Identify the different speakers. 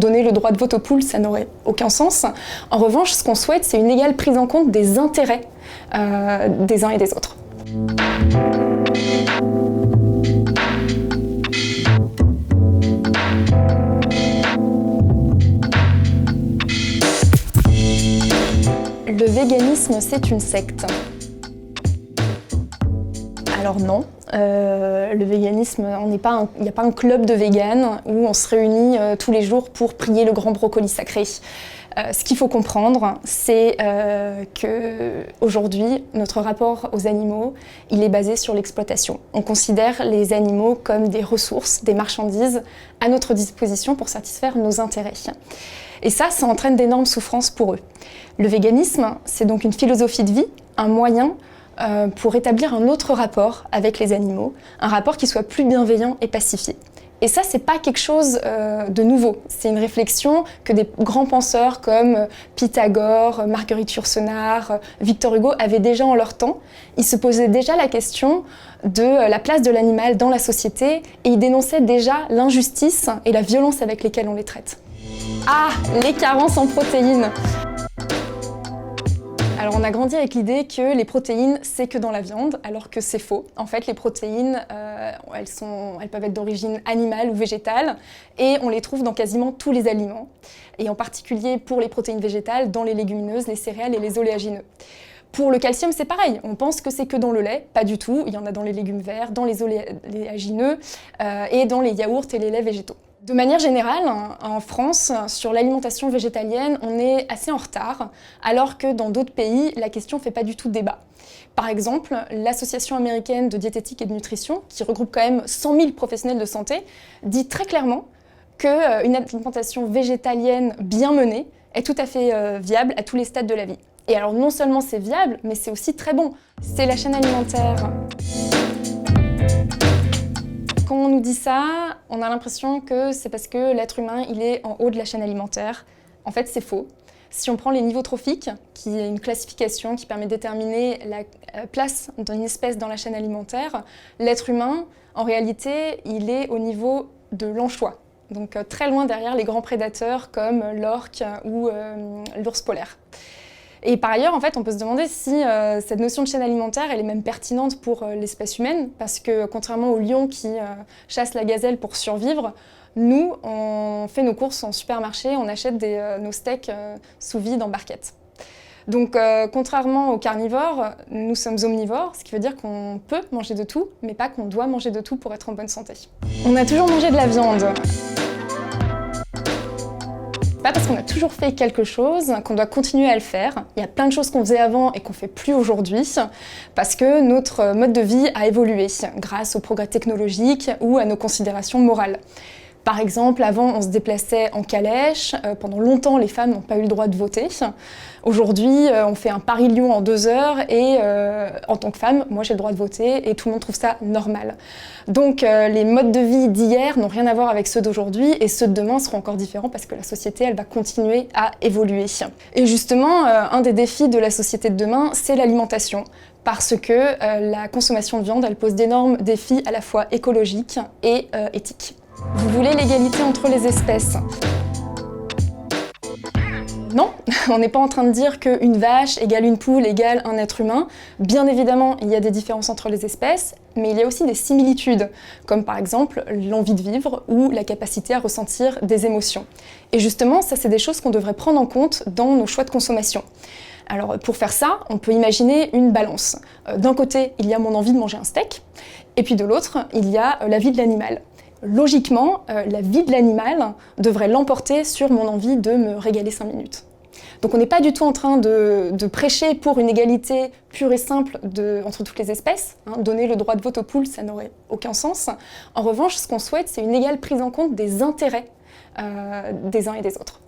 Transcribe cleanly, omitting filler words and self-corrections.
Speaker 1: donner le droit de vote aux poules, ça n'aurait aucun sens. En revanche, ce qu'on souhaite, c'est une égale prise en compte des intérêts des uns et des autres. Le véganisme, c'est une secte. Alors non, le véganisme, il n'y a pas un club de véganes où on se réunit tous les jours pour prier le grand brocoli sacré. Ce qu'il faut comprendre, c'est qu'aujourd'hui, notre rapport aux animaux, il est basé sur l'exploitation. On considère les animaux comme des ressources, des marchandises à notre disposition pour satisfaire nos intérêts. Et ça entraîne d'énormes souffrances pour eux. Le véganisme, c'est donc une philosophie de vie, un moyen pour établir un autre rapport avec les animaux, un rapport qui soit plus bienveillant et pacifié. Et ça, c'est pas quelque chose de nouveau. C'est une réflexion que des grands penseurs comme Pythagore, Marguerite Yourcenar, Victor Hugo avaient déjà en leur temps. Ils se posaient déjà la question de la place de l'animal dans la société et ils dénonçaient déjà l'injustice et la violence avec lesquelles on les traite. Ah, les carences en protéines! Alors on a grandi avec l'idée que les protéines, c'est que dans la viande, alors que c'est faux. En fait, les protéines, elles peuvent être d'origine animale ou végétale, et on les trouve dans quasiment tous les aliments. Et en particulier pour les protéines végétales, dans les légumineuses, les céréales et les oléagineux. Pour le calcium, c'est pareil. On pense que c'est que dans le lait, pas du tout. Il y en a dans les légumes verts, dans les oléagineux et dans les yaourts et les laits végétaux. De manière générale, en France, sur l'alimentation végétalienne, on est assez en retard, alors que dans d'autres pays, la question ne fait pas du tout débat. Par exemple, l'Association américaine de diététique et de nutrition, qui regroupe quand même 100 000 professionnels de santé, dit très clairement qu'une alimentation végétalienne bien menée est tout à fait viable à tous les stades de la vie. Et alors non seulement c'est viable, mais c'est aussi très bon. C'est la chaîne alimentaire. Quand on nous dit ça, on a l'impression que c'est parce que l'être humain il est en haut de la chaîne alimentaire. En fait, c'est faux. Si on prend les niveaux trophiques, qui est une classification qui permet de déterminer la place d'une espèce dans la chaîne alimentaire, l'être humain, en réalité, il est au niveau de l'anchois. Donc très loin derrière les grands prédateurs comme l'orque ou l'ours polaire. Et par ailleurs, en fait, on peut se demander si cette notion de chaîne alimentaire, elle est même pertinente pour l'espèce humaine, parce que contrairement au lion qui chasse la gazelle pour survivre, nous, on fait nos courses en supermarché, on achète nos steaks sous vide en barquette. Donc, contrairement aux carnivores, nous sommes omnivores, ce qui veut dire qu'on peut manger de tout, mais pas qu'on doit manger de tout pour être en bonne santé. On a toujours mangé de la viande. Pas parce qu'on a toujours fait quelque chose qu'on doit continuer à le faire. Il y a plein de choses qu'on faisait avant et qu'on fait plus aujourd'hui parce que notre mode de vie a évolué grâce au progrès technologique ou à nos considérations morales. Par exemple, avant, on se déplaçait en calèche. Pendant longtemps, les femmes n'ont pas eu le droit de voter. Aujourd'hui, on fait un Paris-Lyon en 2 heures et en tant que femme, moi j'ai le droit de voter et tout le monde trouve ça normal. Donc les modes de vie d'hier n'ont rien à voir avec ceux d'aujourd'hui et ceux de demain seront encore différents parce que la société, elle va continuer à évoluer. Et justement, un des défis de la société de demain, c'est l'alimentation. Parce que la consommation de viande, elle pose d'énormes défis à la fois écologiques et éthiques. Vous voulez l'égalité entre les espèces? Non, on n'est pas en train de dire qu'une vache égale une poule égale un être humain. Bien évidemment, il y a des différences entre les espèces, mais il y a aussi des similitudes, comme par exemple l'envie de vivre ou la capacité à ressentir des émotions. Et justement, ça c'est des choses qu'on devrait prendre en compte dans nos choix de consommation. Alors pour faire ça, on peut imaginer une balance. D'un côté, il y a mon envie de manger un steak, et puis de l'autre, il y a la vie de l'animal. Logiquement, la vie de l'animal devrait l'emporter sur mon envie de me régaler 5 minutes. Donc on n'est pas du tout en train de prêcher pour une égalité pure et simple entre toutes les espèces. Donner le droit de vote aux poules, ça n'aurait aucun sens. En revanche, ce qu'on souhaite, c'est une égale prise en compte des intérêts des uns et des autres.